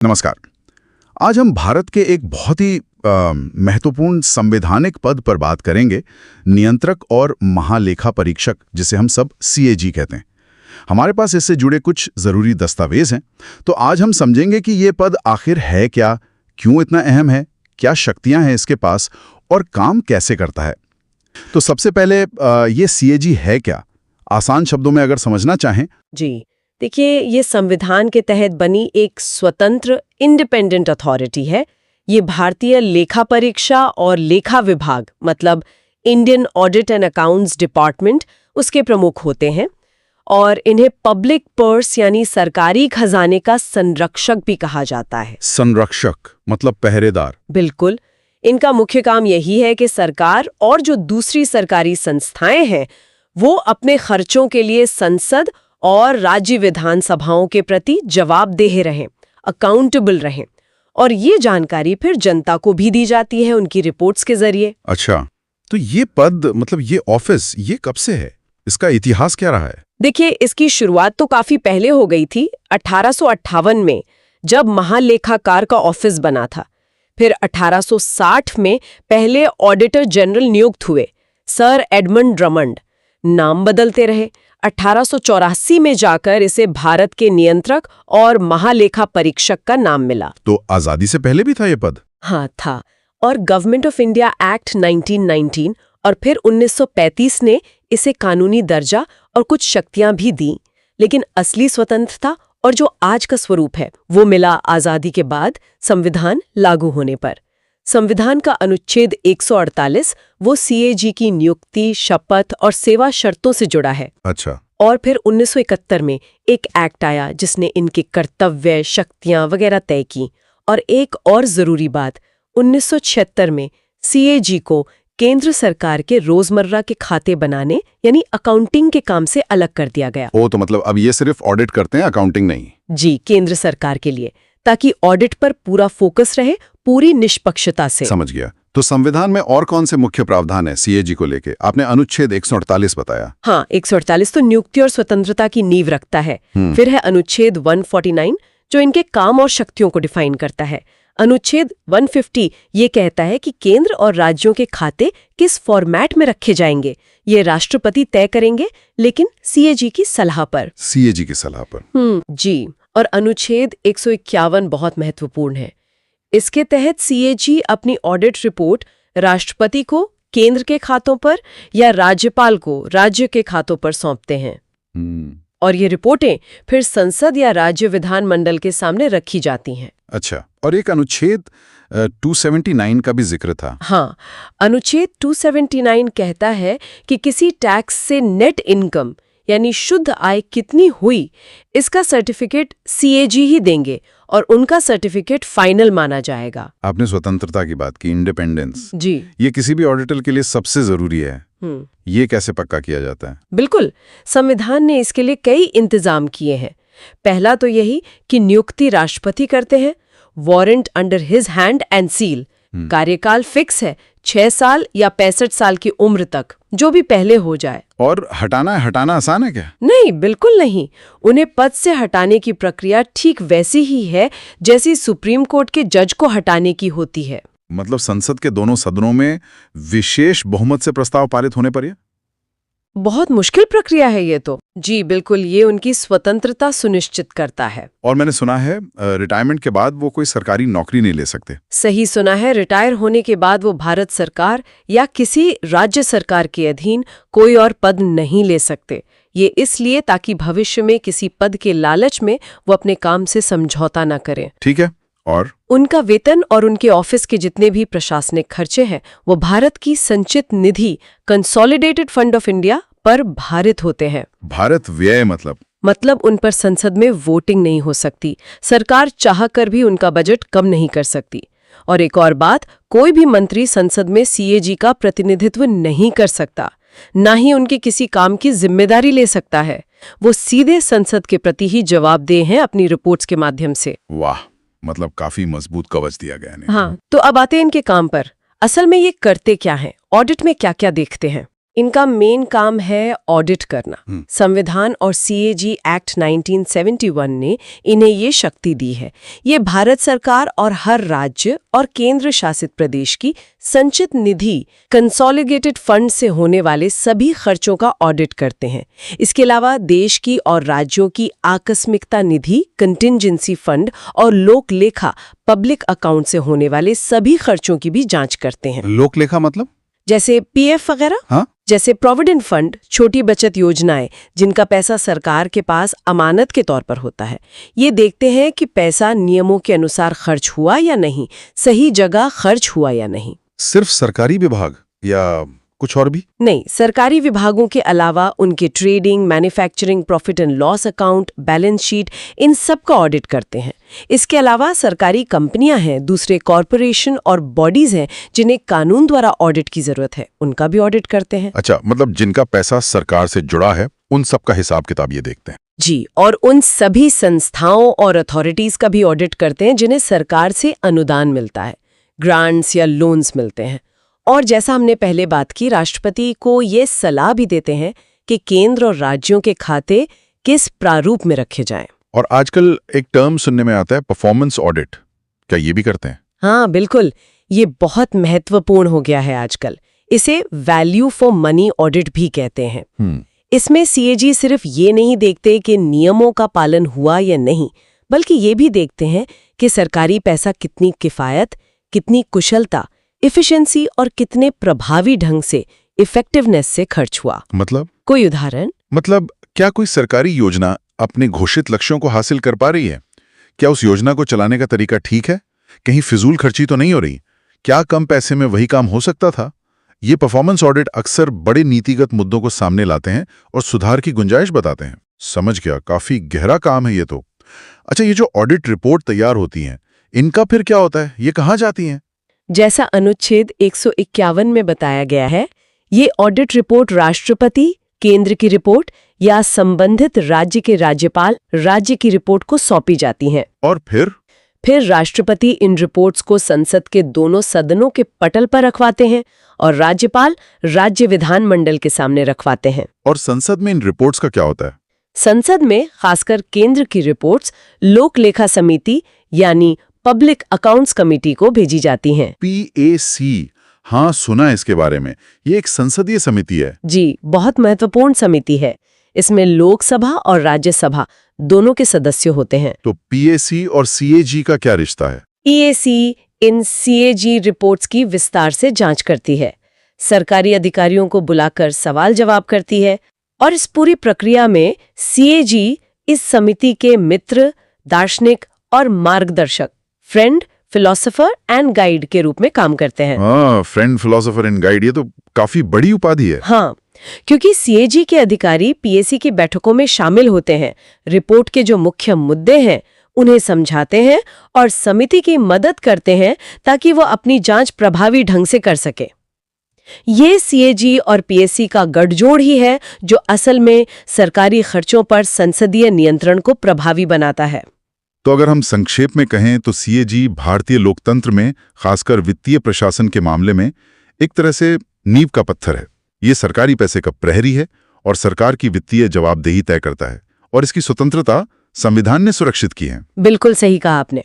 नमस्कार। आज हम भारत के एक बहुत ही महत्वपूर्ण संवैधानिक पद पर बात करेंगे, नियंत्रक और महालेखा परीक्षक, जिसे हम सब सीएजी कहते हैं। हमारे पास इससे जुड़े कुछ ज़रूरी दस्तावेज हैं, तो आज हम समझेंगे कि ये पद आखिर है क्या, क्यों इतना अहम है, क्या शक्तियां हैं इसके पास और काम कैसे करता है। तो सबसे पहले ये सीएजी है क्या, आसान शब्दों में अगर समझना चाहें। जी देखिए, ये संविधान के तहत बनी एक स्वतंत्र इंडिपेंडेंट अथॉरिटी है। ये भारतीय लेखा परीक्षा और लेखा विभाग मतलब Indian audit and accounts department उसके प्रमुख होते हैं और इन्हें पब्लिक पर्स यानी सरकारी खजाने का संरक्षक भी कहा जाता है। संरक्षक मतलब पहरेदार। बिल्कुल, इनका मुख्य काम यही है कि सरकार और जो दूसरी सरकारी संस्थाएं हैं वो अपने खर्चों के लिए संसद और राज्य विधानसभाओं के प्रति जवाबदेह रहें, अकाउंटेबल रहें, और ये जानकारी फिर जनता को भी दी जाती है उनकी रिपोर्ट्स के जरिए। अच्छा, तो ये पद मतलब ये ऑफिस ये कब से है, इसका इतिहास क्या रहा है? देखिए, इसकी शुरुआत तो काफी पहले हो गई थी, 1858 में, जब महालेखाकार का ऑफिस बना था। फिर 1860 में पहले ऑडिटर जनरल नियुक्त हुए, सर एडमंड ड्रमंड। नाम बदलते रहे। 1884 में जाकर इसे भारत के नियंत्रक और महालेखा परीक्षक का नाम मिला। तो आजादी से पहले भी था ये पद? हाँ था, और गवर्नमेंट ऑफ इंडिया एक्ट 1919 और फिर 1935 ने इसे कानूनी दर्जा और कुछ शक्तियां भी दी। लेकिन असली स्वतंत्रता और जो आज का स्वरूप है वो मिला आजादी के बाद संविधान लागू होने पर। संविधान का अनुच्छेद 148 वो सीएजी की नियुक्ति, शपथ और सेवा शर्तों से जुड़ा है। अच्छा। और फिर 1971 में एक एक्ट आया जिसने इनके कर्तव्य, शक्तियां वगैरह तय की। और एक और जरूरी बात, 1976 में सीएजी को केंद्र सरकार के रोजमर्रा के खाते बनाने यानी अकाउंटिंग के काम से अलग कर दिया गया। तो मतलब अब ये सिर्फ ऑडिट करते हैं, अकाउंटिंग नहीं? जी, केंद्र सरकार के लिए, ताकि ऑडिट पर पूरा फोकस रहे, पूरी निष्पक्षता से। समझ गया। तो संविधान में और कौन से मुख्य प्रावधान है सीएजी को लेके? आपने अनुच्छेद 148 बताया। हाँ, 148 तो नियुक्ति और स्वतंत्रता की नींव रखता है। फिर है अनुच्छेद 149 जो इनके काम और शक्तियों को डिफाइन करता है। अनुच्छेद 150 ये कहता है कि केंद्र और राज्यों के खाते किस फॉर्मेट में रखे जाएंगे ये राष्ट्रपति तय करेंगे, लेकिन सीएजी की सलाह पर। सीएजी की सलाह पर? जी। और अनुच्छेद 151 बहुत महत्वपूर्ण है। इसके तहत सीएजी अपनी ऑडिट रिपोर्ट राष्ट्रपति को केंद्र के खातों पर या राज्यपाल को राज्य के खातों पर सौंपते हैं। और ये रिपोर्टें फिर संसद या राज्य विधानमंडल के सामने रखी जाती हैं। अच्छा, और एक अनुच्छेद 279 का भी जिक्र था। हाँ, अनुच्छेद 279 कहता है कि किसी टैक्स से नेट इनकम यानी शुद्ध आय कितनी हुई, इसका सर्टिफिकेट सीएजी ही देंगे और उनका सर्टिफिकेट फाइनल माना जाएगा। आपने स्वतंत्रता की बात की, इंडिपेंडेंस। जी, ये किसी भी ऑडिटर के लिए सबसे जरूरी है। ये कैसे पक्का किया जाता है? बिल्कुल, संविधान ने इसके लिए कई इंतजाम किए हैं। पहला तो यही कि नियुक्ति राष्ट्रपति करते हैं, warrant under his hand and seal. कार्यकाल फिक्स है, 6 साल या 65 साल की उम्र तक, जो भी पहले हो जाए। और हटाना आसान है क्या? नहीं, बिल्कुल नहीं। उन्हें पद से हटाने की प्रक्रिया ठीक वैसी ही है जैसी सुप्रीम कोर्ट के जज को हटाने की होती है। मतलब संसद के दोनों सदनों में विशेष बहुमत से प्रस्ताव पारित होने पर? बहुत मुश्किल प्रक्रिया है ये तो। जी बिल्कुल, ये उनकी स्वतंत्रता सुनिश्चित करता है। और मैंने सुना है रिटायरमेंट के बाद वो कोई सरकारी नौकरी नहीं ले सकते। सही सुना है, रिटायर होने के बाद वो भारत सरकार या किसी राज्य सरकार के अधीन कोई और पद नहीं ले सकते। ये इसलिए ताकि भविष्य में किसी पद के लालच में वो अपने काम से समझौता न करें। ठीक है। और उनका वेतन और उनके ऑफिस के जितने भी प्रशासनिक खर्चे हैं वो भारत की संचित निधि कंसोलिडेटेड फंड ऑफ इंडिया पर भारित होते हैं। भारत व्यय मतलब उन पर संसद में वोटिंग नहीं हो सकती। सरकार चाहकर भी उनका बजट कम नहीं कर सकती। और एक और बात, कोई भी मंत्री संसद में सीएजी का प्रतिनिधित्व नहीं कर सकता, ना ही उनके किसी काम की जिम्मेदारी ले सकता है। वो सीधे संसद के प्रति ही जवाबदेह हैं अपनी रिपोर्ट्स के माध्यम से। वाह, मतलब काफी मजबूत कवच दिया गया है। हाँ, तो अब आते हैं इनके काम पर। असल में ये करते क्या हैं, ऑडिट में क्या क्या देखते हैं? इनका मेन काम है ऑडिट करना। संविधान और सीएजी एक्ट 1971 ने इन्हें ये शक्ति दी है। ये भारत सरकार और हर राज्य और केंद्र शासित प्रदेश की संचित निधि कंसोलिडेटेड फंड से होने वाले सभी खर्चों का ऑडिट करते हैं। इसके अलावा देश की और राज्यों की आकस्मिकता निधि, कंटिंजेंसी फंड और लोक लेखा पब्लिक अकाउंट से होने वाले सभी खर्चों की भी जांच करते हैं। लोक लेखा मतलब? जैसे पीएफ वगैरह। हाँ? जैसे प्रोविडेंट फंड, छोटी बचत योजनाएं जिनका पैसा सरकार के पास अमानत के तौर पर होता है। ये देखते हैं कि पैसा नियमों के अनुसार खर्च हुआ या नहीं, सही जगह खर्च हुआ या नहीं। सिर्फ सरकारी विभाग या कुछ और भी? नहीं, सरकारी विभागों के अलावा उनके trading, manufacturing, profit and loss account, balance sheet, इन सब का ऑडिट करते हैं। इसके अलावा सरकारी कंपनियां हैं, दूसरे कॉरपोरेशन और बॉडीज हैं जिन्हें कानून द्वारा ऑडिट की जरूरत है, उनका भी ऑडिट करते हैं। अच्छा, मतलब जिनका पैसा सरकार से जुड़ा है उन सब का हिसाब किताब ये देखते हैं। जी, और उन सभी संस्थाओं और अथॉरिटीज का भी ऑडिट करते हैं जिन्हें सरकार से अनुदान मिलता है, ग्रांट्स या लोन्स मिलते हैं। और जैसा हमने पहले बात की, राष्ट्रपति को ये सलाह भी देते हैं कि केंद्र और राज्यों के खाते किस प्रारूप में रखे जाएं। और आजकल एक टर्म सुनने में आता है, परफॉर्मेंस ऑडिट। क्या ये भी करते हैं? हाँ बिल्कुल, ये बहुत महत्वपूर्ण हो गया है आजकल। इसे वैल्यू फॉर मनी ऑडिट भी कहते हैं। इसमें सीएजी सिर्फ ये नहीं देखते कि नियमों का पालन हुआ या नहीं, बल्कि ये भी देखते हैं कि सरकारी पैसा कितनी किफायत, कितनी कुशलता, इफिशिएंसी और कितने प्रभावी ढंग से, इफेक्टिवनेस से खर्च हुआ। मतलब? कोई उदाहरण? मतलब क्या कोई सरकारी योजना अपने घोषित लक्ष्यों को हासिल कर पा रही है? क्या उस योजना को चलाने का तरीका ठीक है? कहीं फिजूल खर्ची तो नहीं हो रही? क्या कम पैसे में वही काम हो सकता था? ये परफॉर्मेंस ऑडिट अक्सर बड़े नीतिगत मुद्दों को सामने लाते हैं और सुधार की गुंजाइश बताते हैं। समझ गया, काफी गहरा काम है ये तो। अच्छा, ये जो ऑडिट रिपोर्ट तैयार होती हैं, इनका फिर क्या होता है? ये कहाँ जाती हैं? जैसा अनुच्छेद 151 में बताया गया है, ये ऑडिट रिपोर्ट राष्ट्रपति, केंद्र की रिपोर्ट या संबंधित राज्य के राज्यपाल, राज्य की रिपोर्ट को सौंपी जाती हैं। और फिर राष्ट्रपति इन रिपोर्ट्स को संसद के दोनों सदनों के पटल पर रखवाते हैं और राज्यपाल राज्य विधानमंडल के सामने रखवाते हैं। और संसद में इन रिपोर्ट्स का क्या होता है? संसद में खासकर केंद्र की रिपोर्ट्स लोक लेखा समिति यानी पब्लिक अकाउंट्स कमेटी को भेजी जाती हैं। PAC, हाँ सुना है इसके बारे में। ये एक संसदीय समिति है। जी, बहुत महत्वपूर्ण समिति है। इसमें लोकसभा और राज्यसभा दोनों के सदस्य होते हैं। तो PAC और CAG का क्या रिश्ता है? EAC इन CAG रिपोर्ट्स की विस्तार से जांच करती है, सरकारी अधिकारियों को बुलाकर सवाल जवाब करती है और इस पूरी प्रक्रिया में CAG इस समिति के मित्र, दार्शनिक और मार्गदर्शक, फ्रेंड, फिलोसोफर एंड गाइड के रूप में काम करते हैं। हाँ, फ्रेंड, फिलोसोफर एंड गाइड, ये तो काफी बड़ी उपाधि है। हाँ, क्योंकि CAG के अधिकारी PAC की बैठकों में शामिल होते हैं, रिपोर्ट के जो मुख्य मुद्दे हैं उन्हें समझाते हैं और समिति की मदद करते हैं ताकि वो अपनी जांच प्रभावी ढंग से कर सके। ये CAG और PAC का गठजोड़ ही है जो असल में सरकारी खर्चों पर संसदीय नियंत्रण को प्रभावी बनाता है। तो अगर हम संक्षेप में कहें तो CAG भारतीय लोकतंत्र में, खासकर वित्तीय प्रशासन के मामले में, एक तरह से नींव का पत्थर है। ये सरकारी पैसे का प्रहरी है और सरकार की वित्तीय जवाबदेही तय करता है, और इसकी स्वतंत्रता संविधान ने सुरक्षित की है। बिल्कुल सही कहा आपने।